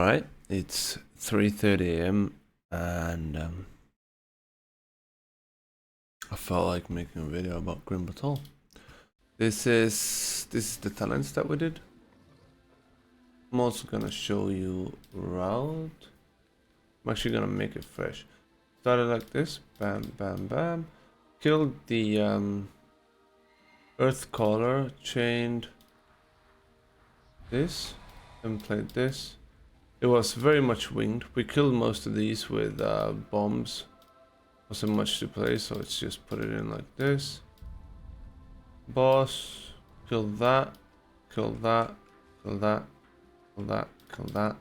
Right, it's 3:30 a.m. and I felt like making a video about Green Batol. This is the talents that we did. I'm also gonna show you route. I'm actually gonna make it fresh. Started like this, bam, bam, bam. Killed the earth caller, chained this, and played this. It was very much winged. We killed most of these with bombs. Wasn't much to play, so let's just put it in like this. Boss, kill that, kill that, kill that, kill that, kill that.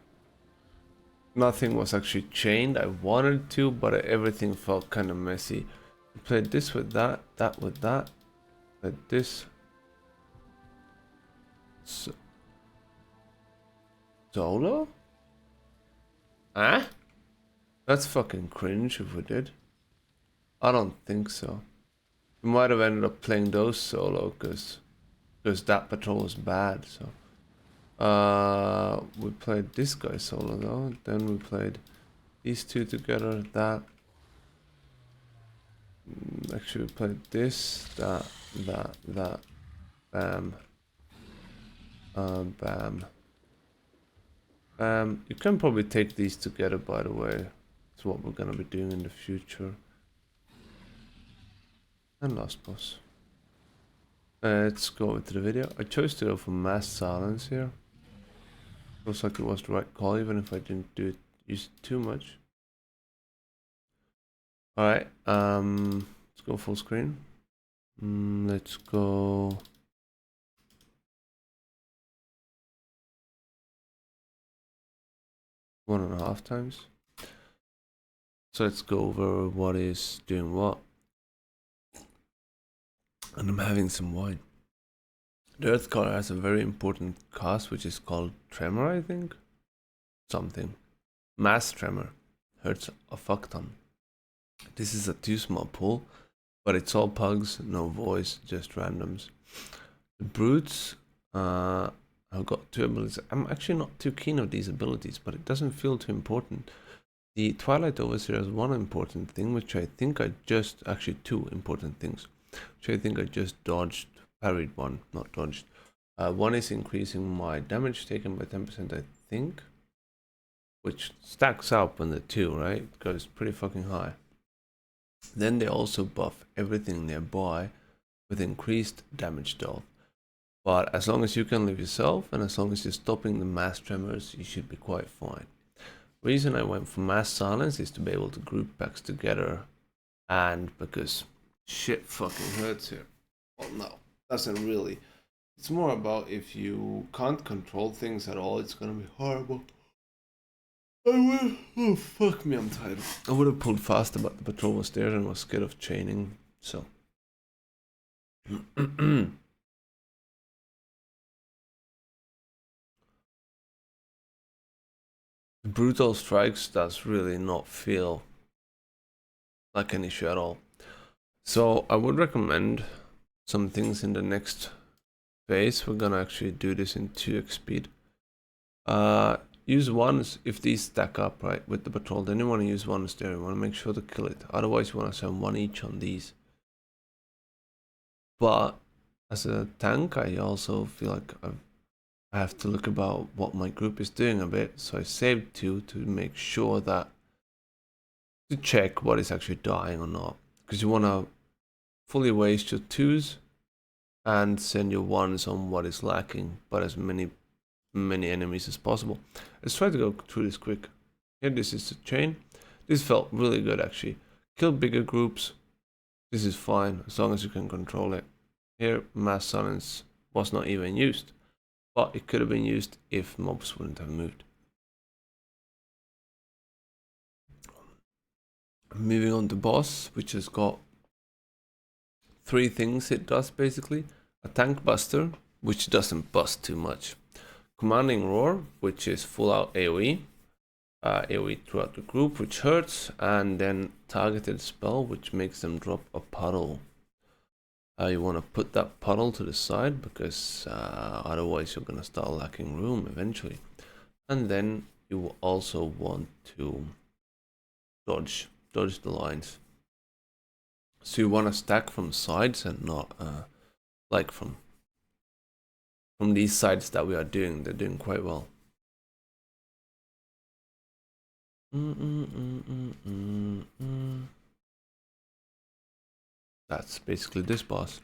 Nothing was actually chained. I wanted to, but everything felt kind of messy. We played this with that, that with that, played this. Solo? Huh? That's fucking cringe if we did. I don't think so. We might have ended up playing those solo because that patrol was bad. So we played this guy solo though. Then we played these two together. That actually we played this, that, bam, bam, bam. You can probably take these together, by the way. It's what we're gonna be doing in the future. And last boss. Let's go into the video. I chose to go for mass silence here. Looks like it was the right call, even if I didn't use it too much. Alright, let's go full screen. Let's go 1.5 times. So let's go over what is doing what. And I'm having some wine. The Earth Color has a very important cast, which is called Tremor, I think. Something. Mass Tremor. Hurts a fuck ton. This is a too small pool, but it's all pugs, no voice, just randoms. The Brutes have got 2 abilities. I'm actually not too keen on these abilities, but it doesn't feel too important. The Twilight Overseer has one important thing, which I think I just, actually 2 important things, which I think I just dodged, parried one, not dodged. One is increasing my damage taken by 10%, I think, which stacks up on the 2, right? It goes pretty fucking high. Then they also buff everything nearby with increased damage dealt. But as long as you can live yourself, and as long as you're stopping the mass tremors, you should be quite fine. Reason I went for mass silence is to be able to group packs together, and because shit fucking hurts here. Well, no, doesn't really. It's more about if you can't control things at all, it's gonna be horrible. Oh fuck me, I'm tired. I would have pulled faster, but the patrol was there and was scared of chaining, so. The brutal strikes does really not feel like an issue at all. So I would recommend some things in the next phase. We're gonna actually do this in 2x speed. Use ones if these stack up, right, with the patrol. Then you want to use ones there. You want to make sure to kill it. Otherwise, you want to send 1 each on these. But as a tank, I also feel like I have to look about what my group is doing a bit. So I saved 2 to make sure that, to check what is actually dying or not. Because you want to fully waste your 2s and send your 1s on what is lacking, but as many enemies as possible. Let's try to go through this quick. Here, this is the chain. This felt really good actually. Kill bigger groups. This is fine as long as you can control it. Here, mass silence was not even used, but it could have been used if mobs wouldn't have moved. Moving on to boss, which has got 3 things it does basically. A tank buster, which doesn't bust too much. Commanding Roar, which is full out AoE. AoE throughout the group, which hurts. And then targeted spell, which makes them drop a puddle. You want to put that puddle to the side because otherwise you're going to start lacking room eventually. And then you will also want to dodge the lines. So you want to stack from sides and not like from these sides that we are doing. They're doing quite well. That's basically this boss.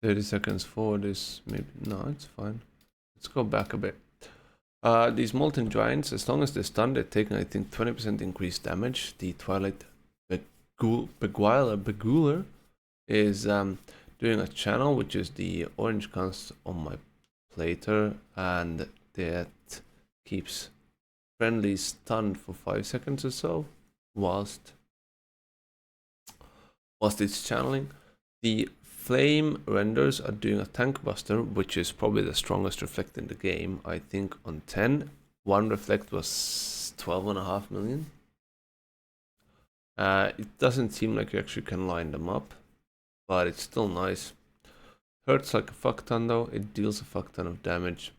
30 seconds forward is maybe, no, it's fine. Let's go back a bit. These molten giants, as long as they're stunned, they're taking, I think, 20% increased damage. The Twilight Beguiler is doing a channel, which is the orange cast on my plater, and that keeps friendlies stunned for 5 seconds or so, whilst it's channeling. The flame renders are doing a tank buster, which is probably the strongest reflect in the game. I think on 10, one reflect was 12.5 million. It doesn't seem like you actually can line them up, but it's still nice. Hurts like a fuck ton though, it deals a fuck ton of damage.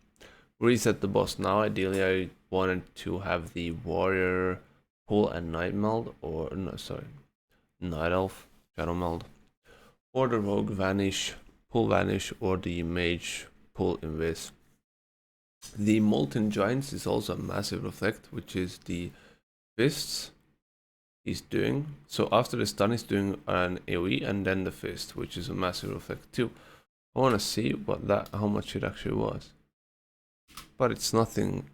Reset the boss now. Ideally I wanted to have the warrior pull and night meld, or no, sorry, night elf shadow meld, or the rogue vanish, pull vanish, or the mage pull invis. The molten giants is also a massive reflect, which is the fists he's doing. So after the stun he's doing an AoE and then the fist, which is a massive reflect too. I want to see what how much it actually was, but it's nothing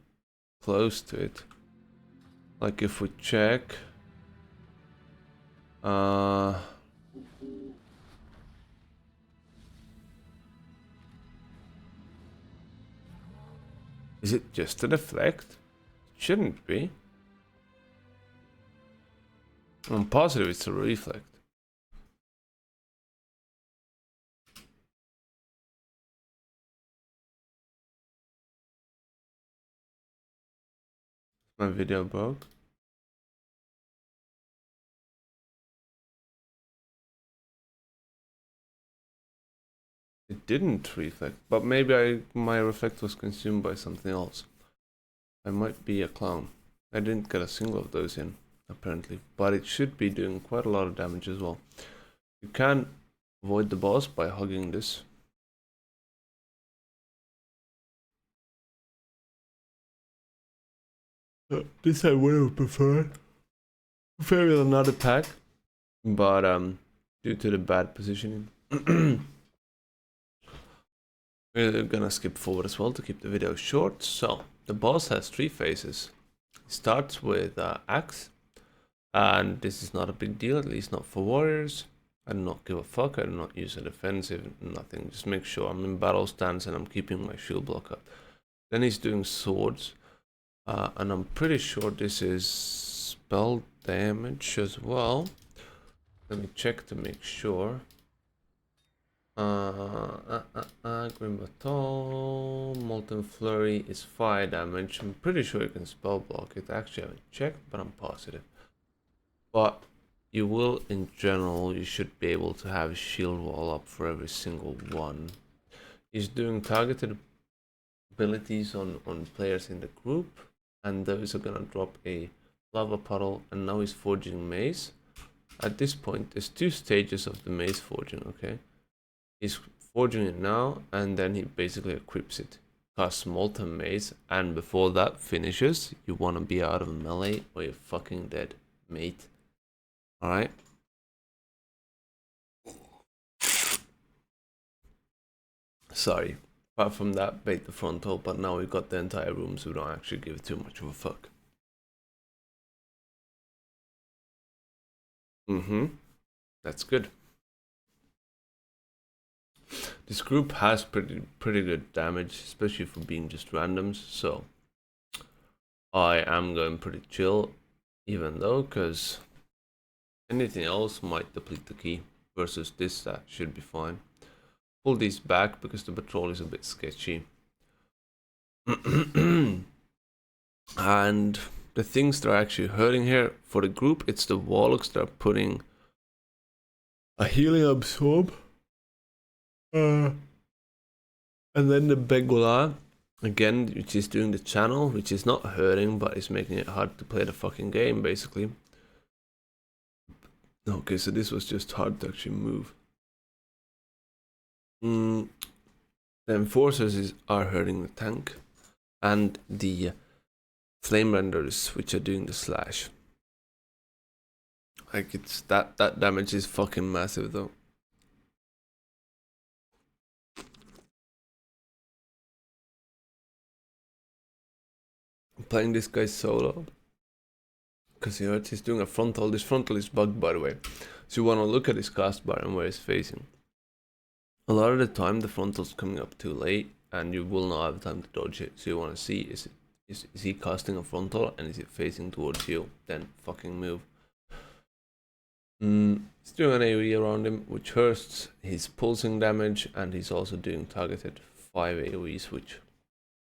close to it. Like if we check, is it just a deflect? It shouldn't be. I'm positive it's a reflect. My video broke. It didn't reflect, but maybe my reflect was consumed by something else. I might be a clown. I didn't get a single of those in, apparently, but it should be doing quite a lot of damage as well. You can avoid the boss by hugging this. This I would have preferred. Prefer another pack, but due to the bad positioning, we're gonna skip forward as well to keep the video short. So the boss has 3 phases. It starts with axe, and this is not a big deal, at least not for warriors. I do not give a fuck. I do not use a defensive, nothing. Just make sure I'm in battle stance and I'm keeping my shield block up. Then he's doing swords, and I'm pretty sure this is spell damage as well. Let me check to make sure. Grim Batol, Molten Flurry is fire damage. I'm pretty sure you can spell block it. Actually, I haven't checked, but I'm positive. But you will, in general, you should be able to have shield wall up for every single one. He's doing targeted abilities on players in the group, and those are gonna drop a lava puddle, and now he's forging mace. At this point, there's 2 stages of the mace forging, okay? He's forging it now, and then he basically equips it. Casts molten mace, and before that finishes, you want to be out of melee or you're fucking dead, mate. Alright? Sorry. Apart from that, bait the frontal, but now we've got the entire room, so we don't actually give too much of a fuck. That's good. This group has pretty good damage, especially for being just randoms, so I am going pretty chill, even though, because anything else might deplete the key, versus this that should be fine. Pull these back because the Batol is a bit sketchy. And the things that are actually hurting here for the group, it's the Warlocks that are putting a healing absorb. And then the Begula Again, which is doing the channel, which is not hurting, but it's making it hard to play the fucking game, basically. Okay, so this was just hard to actually move. The enforcers are hurting the tank, and the flame renders, which are doing the slash. Like, it's that damage is fucking massive though. I'm playing this guy solo because he hurts. He's doing a frontal. This frontal is bugged, by the way, so you want to look at his cast bar and where he's facing. A lot of the time the frontal's coming up too late and you will not have time to dodge it, so you want to see is he casting a frontal and is it facing towards you, then fucking move. He's doing an AoE around him, which hurts his pulsing damage, and he's also doing targeted 5 AoEs, which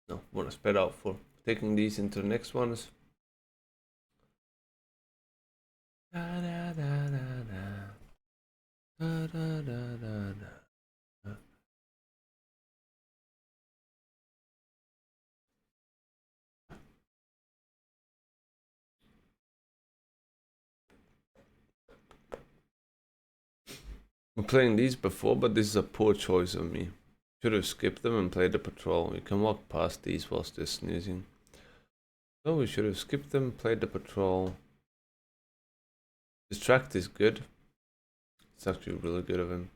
no, want to spread out for. Taking these into the next ones. Da, da, da, da, da. Da, da, da, da, da. I'm playing these before, but this is a poor choice of me. Should have skipped them and played the patrol. We can walk past these whilst they're snoozing. So we should have skipped them, played the patrol. Distract is good. It's actually really good of him.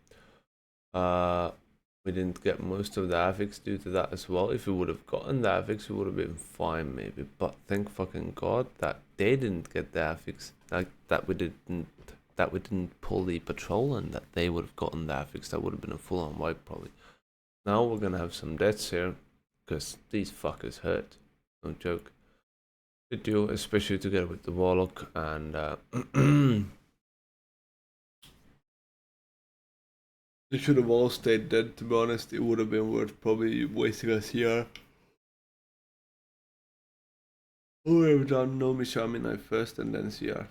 We didn't get most of the affix due to that as well. If we would have gotten the affix, we would have been fine maybe. But thank fucking God that they didn't get the affix. Like that we didn't pull the patrol, and that they would have gotten the affix. That would have been a full-on wipe probably. Now we're gonna have some deaths here, because these fuckers hurt. No joke. Good deal, especially together with the warlock, and they should have all stayed dead, to be honest. It would have been worth probably wasting a CR. I would have done no Mishami knife first and then CR.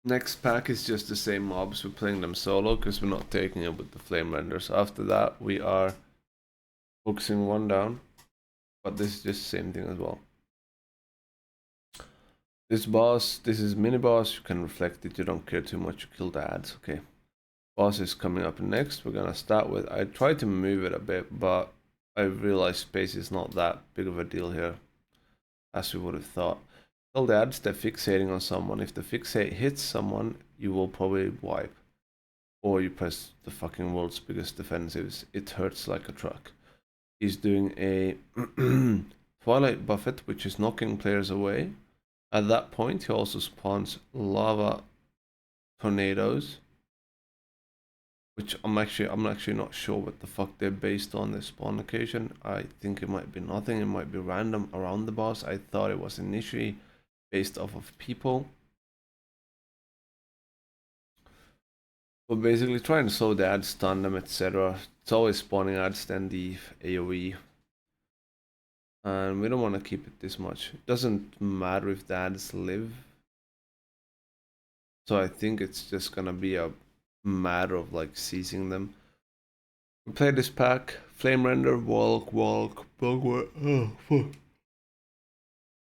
Next pack is just the same mobs. We're playing them solo because we're not taking it with the flame renders. After that, we are focusing one down, but this is just the same thing as well. This boss, this is mini boss. You can reflect it. You don't care too much. You kill the ads. Okay. Boss is coming up next. We're gonna start with. I tried to move it a bit, but I realized space is not that big of a deal here, as we would have thought. Kill the ads. They're fixating on someone. If the fixate hits someone, you will probably wipe. Or you press the fucking world's biggest defensives. It hurts like a truck. He's doing a Twilight Buffet, which is knocking players away. At that point, he also spawns lava tornadoes, which I'm actually not sure what the fuck they're based on this spawn location. I think it might be nothing. It might be random around the boss. I thought it was initially based off of people. But basically trying to slow the ads, stun them, etc. It's always spawning ads, then the AoE. And we don't want to keep it this much. It doesn't matter if the ads live. So I think it's just gonna be a matter of like seizing them. We play this pack. Flame Render, Walk, Bugware. Oh, fuck.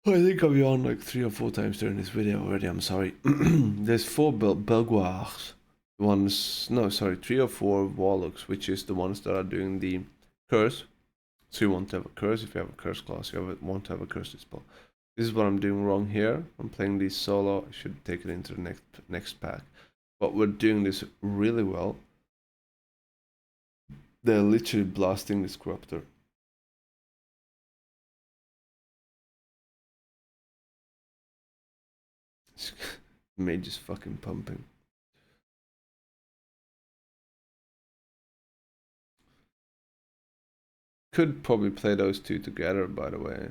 I think I'll be on like 3 or 4 times during this video already, I'm sorry. There's 4 Bugwars. No, sorry, 3 or 4 Warlocks, which is the ones that are doing the curse. So you want to have a curse. If you have a curse class, you want to have a curse spell. This is what I'm doing wrong here. I'm playing these solo. I should take it into the next pack. But we're doing this really well. They're literally blasting this corruptor. Mage is fucking pumping. Could probably play those two together, by the way.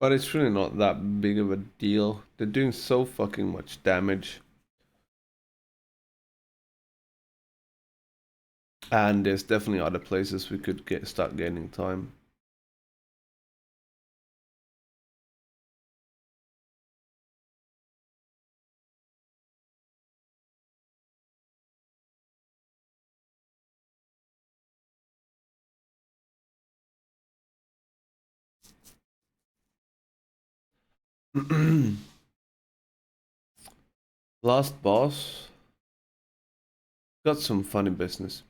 But it's really not that big of a deal. They're doing so fucking much damage. And there's definitely other places we could start gaining time. Last boss got some funny business.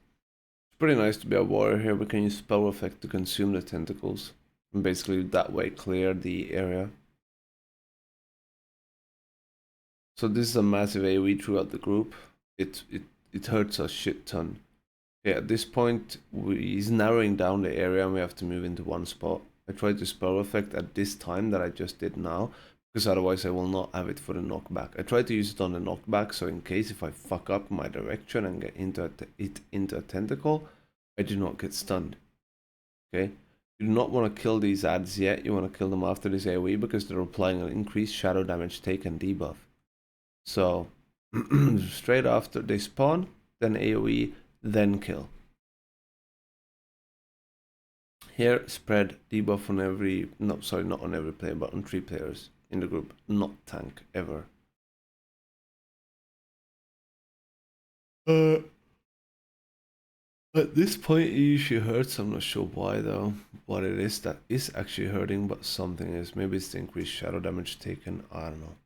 It's pretty nice to be a warrior here. We can use spell effect to consume the tentacles and basically that way clear the area. So this is a massive AoE throughout the group. It hurts a shit ton. Okay, at this point he's narrowing down the area and we have to move into one spot. I tried to spell effect at this time that I just did now, because otherwise I will not have it for the knockback. I tried to use it on the knockback, so in case if I fuck up my direction and get into a tentacle, I do not get stunned. Okay? You do not want to kill these ads yet, you want to kill them after this AoE because they're applying an increased shadow damage taken debuff. So, straight after they spawn, then AoE, then kill. Here, spread debuff on every, no, sorry, not on every player, but on 3 players in the group. Not tank, ever. At this point, it usually hurts. I'm not sure why, though. What it is that is actually hurting, but something is. Maybe it's the increased shadow damage taken. I don't know.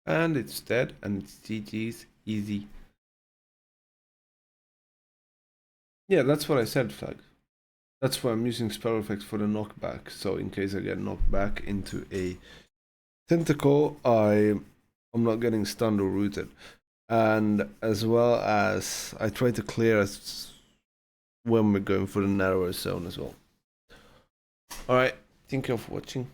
And it's dead, and it's GG's easy. Yeah, that's what I said, Flag. That's why I'm using spell effects for the knockback. So in case I get knocked back into a tentacle, I'm not getting stunned or rooted. And as well as I try to clear us when we're going for the narrower zone as well. Alright, thank you for watching.